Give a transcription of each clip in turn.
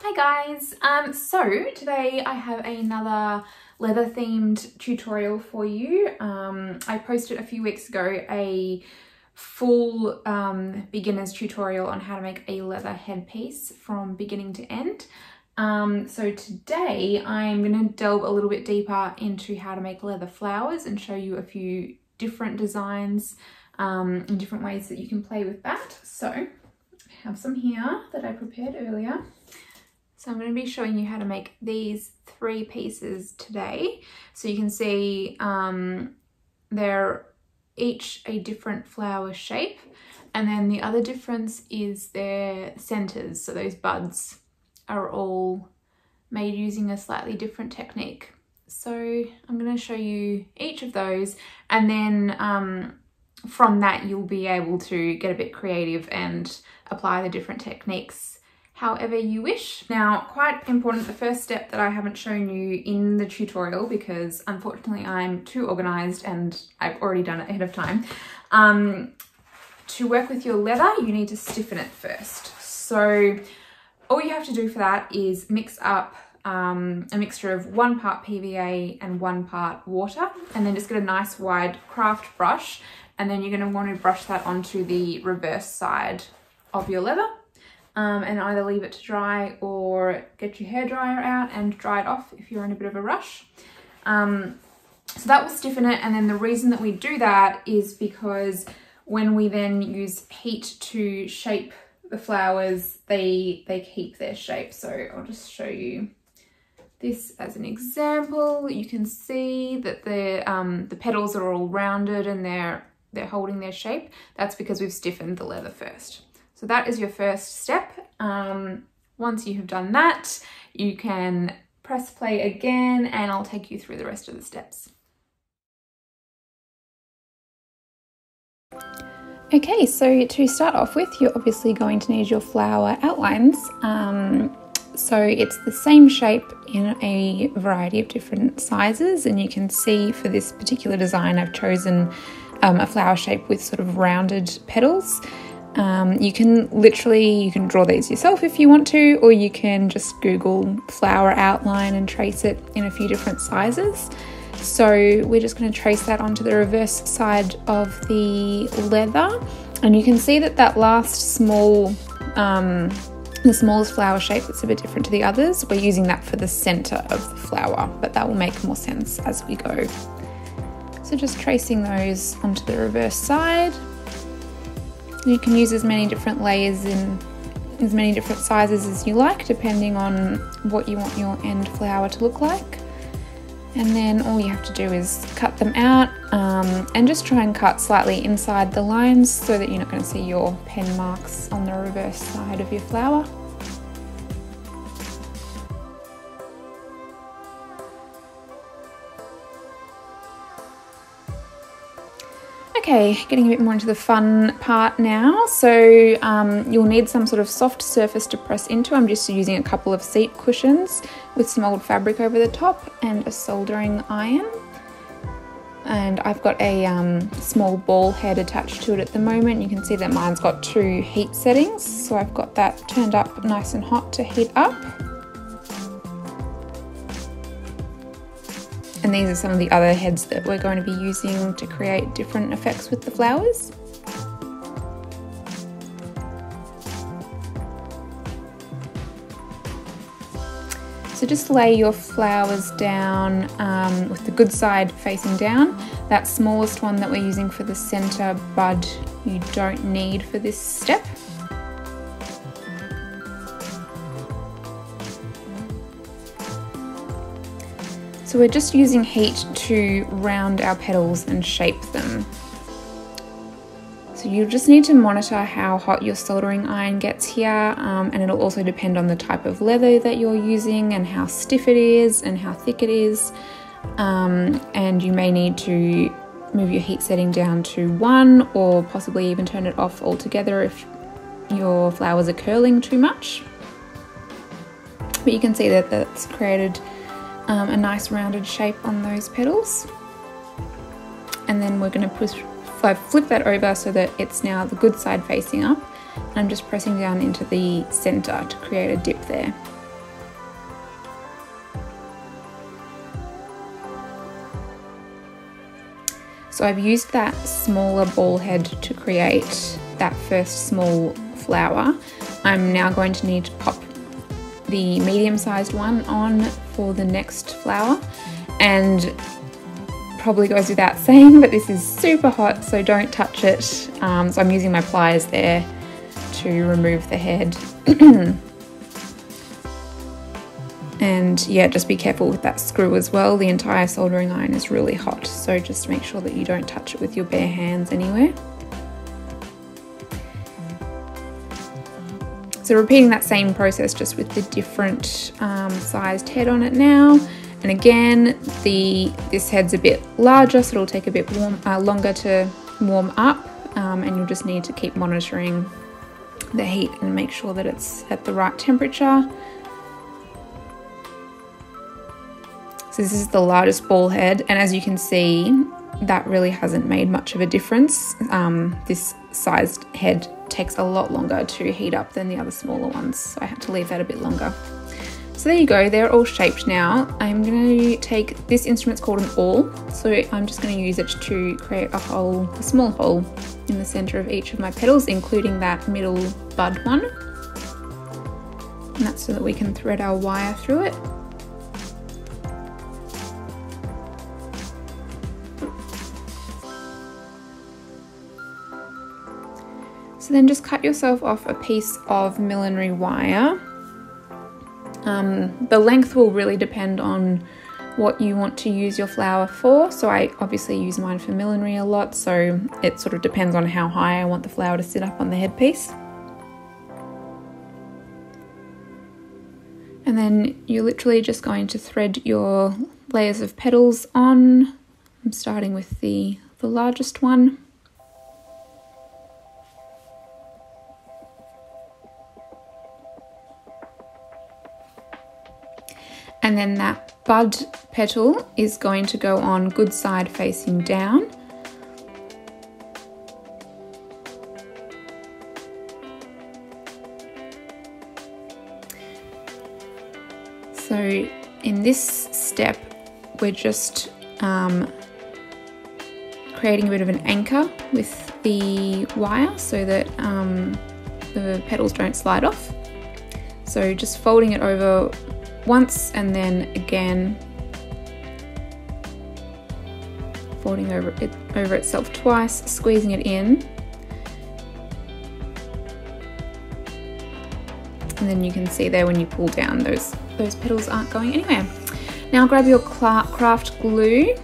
Hi guys, so today I have another leather themed tutorial for you. I posted a few weeks ago a full beginner's tutorial on how to make a leather headpiece from beginning to end. So today I'm going to delve a little bit deeper into how to make leather flowers and show you a few different designs and different ways that you can play with that. So I have some here that I prepared earlier. So I'm going to be showing you how to make these 3 pieces today. So you can see they're each a different flower shape, and then the other difference is their centers. So those buds are all made using a slightly different technique. So I'm going to show you each of those, and then from that you'll be able to get a bit creative and apply the different techniques however you wish. Now, quite important, the first step that I haven't shown you in the tutorial because unfortunately I'm too organized and I've already done it ahead of time. To work with your leather, you need to stiffen it first. So all you have to do for that is mix up a mixture of 1 part PVA and 1 part water, and then just get a nice wide craft brush, and then you're going to want to brush that onto the reverse side of your leather. And either leave it to dry or get your hairdryer out and dry it off if you're in a bit of a rush. So that will stiffen it, and then the reason that we do that is because when we then use heat to shape the flowers, they keep their shape. So I'll just show you this as an example. You can see that the petals are all rounded and they're holding their shape. That's because we've stiffened the leather first. So that is your first step. Once you have done that, you can press play again and I'll take you through the rest of the steps. Okay, so to start off with, you're obviously going to need your flower outlines. So it's the same shape in a variety of different sizes, and you can see for this particular design I've chosen a flower shape with sort of rounded petals. You can draw these yourself if you want to, or you can just Google flower outline and trace it in a few different sizes. So we're just going to trace that onto the reverse side of the leather, and you can see that last small, the smallest flower shape that's a bit different to the others, we're using that for the center of the flower, but that will make more sense as we go. So just tracing those onto the reverse side. You can use as many different layers in as many different sizes as you like, depending on what you want your end flower to look like. And then all you have to do is cut them out and just try and cut slightly inside the lines so that you're not going to see your pen marks on the reverse side of your flower. Okay, getting a bit more into the fun part now. So you'll need some sort of soft surface to press into. I'm just using a couple of seat cushions with some old fabric over the top and a soldering iron. And I've got a small ball head attached to it at the moment. You can see that mine's got 2 heat settings. So I've got that turned up nice and hot to heat up. And these are some of the other heads that we're going to be using to create different effects with the flowers. So just lay your flowers down with the good side facing down. That smallest one that we're using for the center bud you don't need for this step. So we're just using heat to round our petals and shape them. So you just need to monitor how hot your soldering iron gets here, and it'll also depend on the type of leather that you're using and how stiff it is and how thick it is. And you may need to move your heat setting down to 1 or possibly even turn it off altogether if your flowers are curling too much. But you can see that that's created a nice rounded shape on those petals, and then we're going to flip that over so that it's now the good side facing up, and I'm just pressing down into the center to create a dip there. So I've used that smaller ball head to create that first small flower. I'm now going to need to pop the medium-sized one on for the next flower, and probably goes without saying, but this is super hot, so don't touch it. So I'm using my pliers there to remove the head. And yeah, just be careful with that screw as well. The entire soldering iron is really hot, so just make sure that you don't touch it with your bare hands anywhere. So repeating that same process, just with the different sized head on it now. And again, this head's a bit larger, so it'll take a bit longer to warm up, and you'll just need to keep monitoring the heat and make sure that it's at the right temperature. So this is the largest ball head, and as you can see, that really hasn't made much of a difference. This sized head takes a lot longer to heat up than the other smaller ones, so I had to leave that a bit longer. So there you go, they're all shaped now. I'm going to take, this instrument's called an awl, so I'm just going to use it to create a small hole in the center of each of my petals, including that middle bud one. And that's so that we can thread our wire through it. So then just cut yourself off a piece of millinery wire. The length will really depend on what you want to use your flower for. So I obviously use mine for millinery a lot, so it sort of depends on how high I want the flower to sit up on the headpiece. And then you're literally just going to thread your layers of petals on. I'm starting with the largest one. And then that bud petal is going to go on good side facing down. So in this step, we're just creating a bit of an anchor with the wire so that the petals don't slide off. So just folding it over once and then again folding over itself twice, squeezing it in, and then you can see there when you pull down those petals aren't going anywhere. Now grab your craft glue .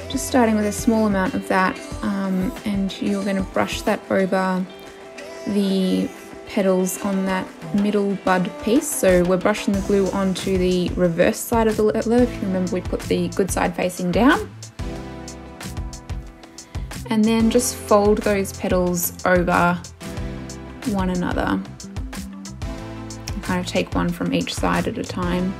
Just starting with a small amount of that, and you're going to brush that over the petals on that middle bud piece. So we're brushing the glue onto the reverse side of the leather. If you remember, we put the good side facing down. And then just fold those petals over one another. And kind of take one from each side at a time.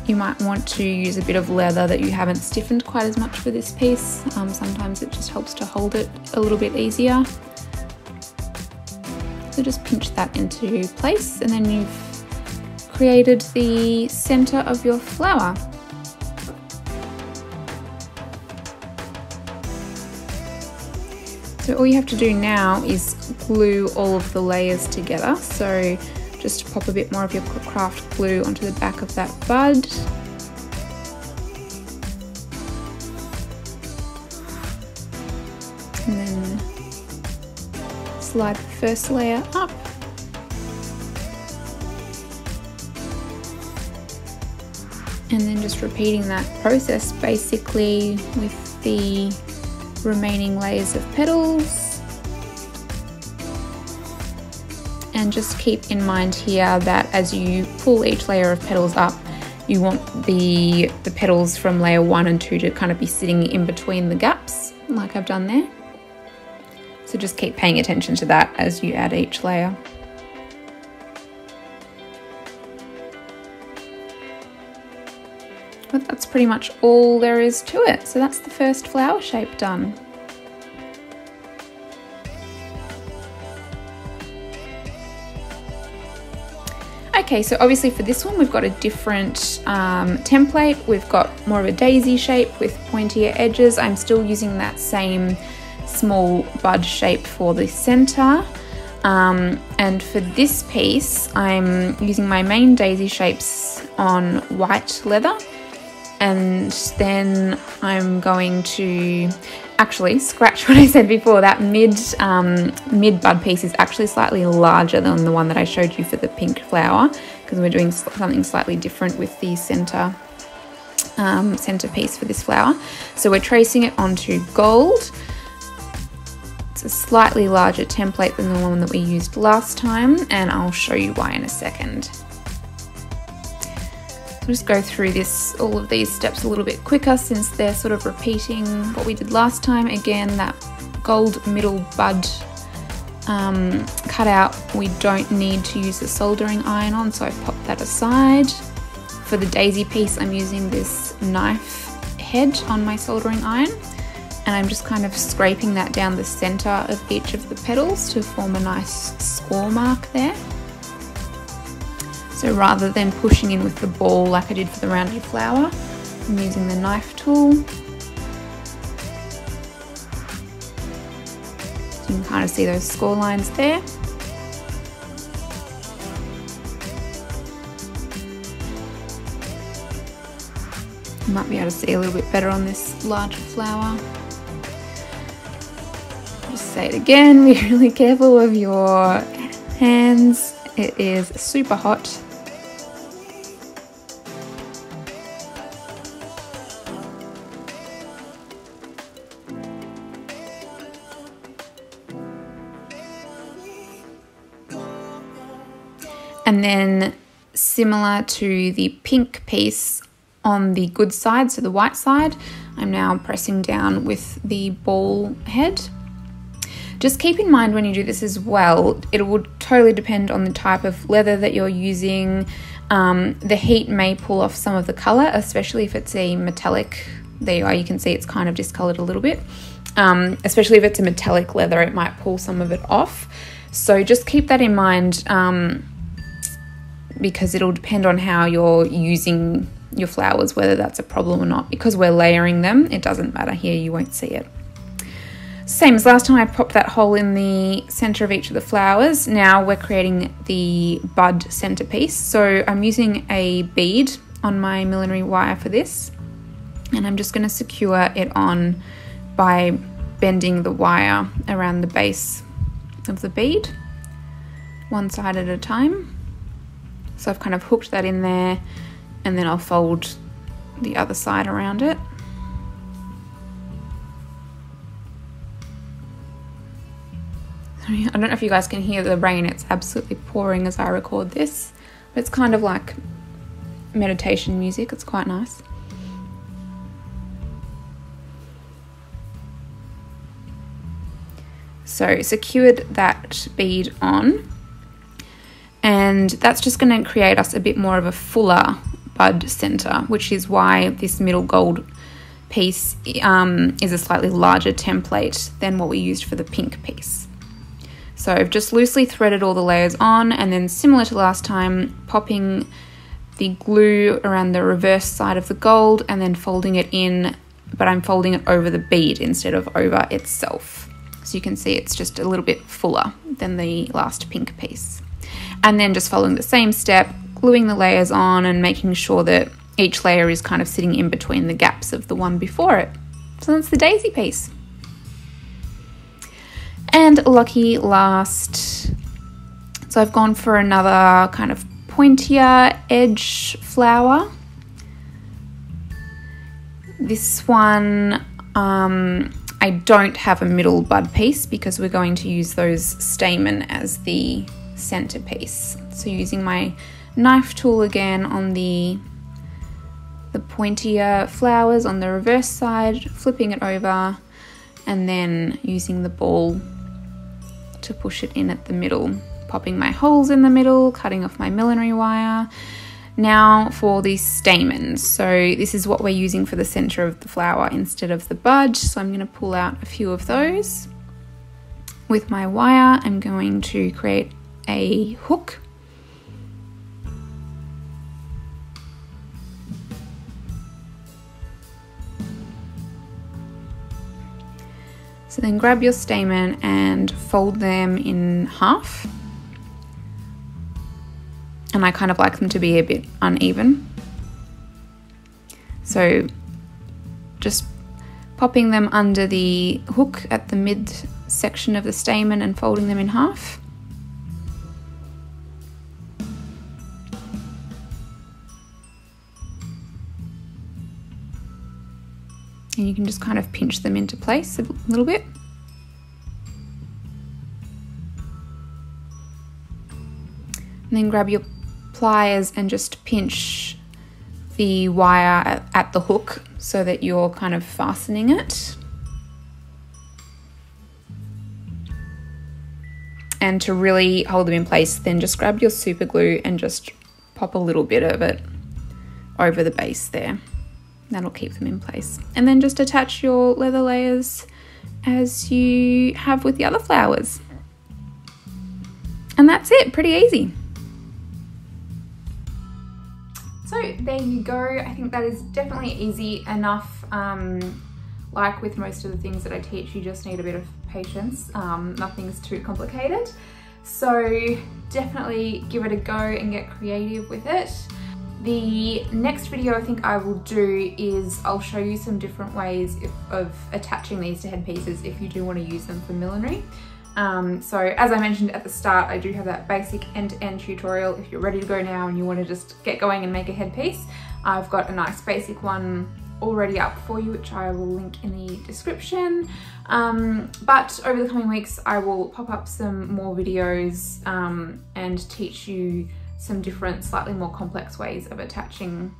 You might want to use a bit of leather that you haven't stiffened quite as much for this piece. Sometimes it just helps to hold it a little bit easier. So just pinch that into place, and then you've created the center of your flower. So all you have to do now is glue all of the layers together. So just pop a bit more of your craft glue onto the back of that bud. And then slide the first layer up. And then just repeating that process basically with the remaining layers of petals. And just keep in mind here that as you pull each layer of petals up, you want the petals from layer 1 and 2 to kind of be sitting in between the gaps, like I've done there. So just keep paying attention to that as you add each layer. But that's pretty much all there is to it. So that's the first flower shape done. Okay, so obviously for this one we've got a different template. We've got more of a daisy shape with pointier edges. I'm still using that same small bud shape for the center. And for this piece, I'm using my main daisy shapes on white leather, and then I'm going to actually scratch what I said before. That mid bud piece is actually slightly larger than the one that I showed you for the pink flower, because we're doing something slightly different with the center piece for this flower. So we're tracing it onto gold. It's a slightly larger template than the one that we used last time, and I'll show you why in a second. I'll just go through all of these steps a little bit quicker since they're sort of repeating what we did last time. Again, that gold middle bud cutout, we don't need to use the soldering iron on, so I've popped that aside. For the daisy piece, I'm using this knife head on my soldering iron, and I'm just kind of scraping that down the center of each of the petals to form a nice score mark there. So rather than pushing in with the ball like I did for the rounded flower, I'm using the knife tool. So you can kind of see those score lines there. You might be able to see a little bit better on this larger flower. Just say it again, be really careful of your hands. It is super hot. And then similar to the pink piece on the good side, so the white side, I'm now pressing down with the ball head. Just keep in mind when you do this as well, it will totally depend on the type of leather that you're using. The heat may pull off some of the color, especially if it's a metallic. There you are, you can see it's kind of discolored a little bit. Especially if it's a metallic leather, it might pull some of it off. So just keep that in mind, because it'll depend on how you're using your flowers, whether that's a problem or not. Because we're layering them, it doesn't matter here, you won't see it. Same as last time, I popped that hole in the center of each of the flowers. Now we're creating the bud centerpiece. So I'm using a bead on my millinery wire for this, and I'm just going to secure it on by bending the wire around the base of the bead, one side at a time. So I've kind of hooked that in there, and then I'll fold the other side around it. I don't know if you guys can hear the rain, it's absolutely pouring as I record this, but it's kind of like meditation music, it's quite nice. So secured that bead on, and that's just going to create us a bit more of a fuller bud center, which is why this middle gold piece is a slightly larger template than what we used for the pink piece. So I've just loosely threaded all the layers on, and then similar to last time, popping the glue around the reverse side of the gold and then folding it in, but I'm folding it over the bead instead of over itself. So you can see it's just a little bit fuller than the last pink piece. And then just following the same step, gluing the layers on and making sure that each layer is kind of sitting in between the gaps of the one before it. So that's the daisy piece. And lucky last, so I've gone for another kind of pointier edge flower. This one, I don't have a middle bud piece because we're going to use those stamen as the centerpiece. So using my knife tool again on the pointier flowers on the reverse side, flipping it over, and then using the ball to push it in at the middle, popping my holes in the middle, cutting off my millinery wire. Now for the stamens. So this is what we're using for the center of the flower instead of the bud. So I'm going to pull out a few of those. With my wire, I'm going to create a hook. So then grab your stamen and fold them in half. And I kind of like them to be a bit uneven. So just popping them under the hook at the mid section of the stamen and folding them in half. And you can just kind of pinch them into place a little bit. And then grab your pliers and just pinch the wire at the hook so that you're kind of fastening it. And to really hold them in place, then just grab your super glue and just pop a little bit of it over the base there. That'll keep them in place. And then just attach your leather layers as you have with the other flowers. And that's it, pretty easy. So there you go. I think that is definitely easy enough. Like with most of the things that I teach, you just need a bit of patience. Nothing's too complicated. So definitely give it a go and get creative with it. The next video I think I will do is I'll show you some different ways of attaching these to headpieces if you do want to use them for millinery. So as I mentioned at the start, I do have that basic end-to-end tutorial. If you're ready to go now and you want to just get going and make a headpiece, I've got a nice basic one already up for you, which I will link in the description. But over the coming weeks, I will pop up some more videos and teach you some different, slightly more complex ways of attaching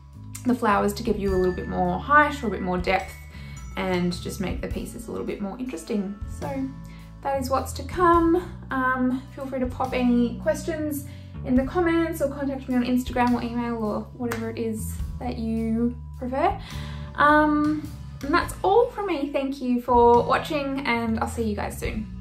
the flowers to give you a little bit more height or a bit more depth and just make the pieces a little bit more interesting. So that is what's to come. Feel free to pop any questions in the comments or contact me on Instagram or email or whatever it is that you prefer. And that's all from me. Thank you for watching and I'll see you guys soon.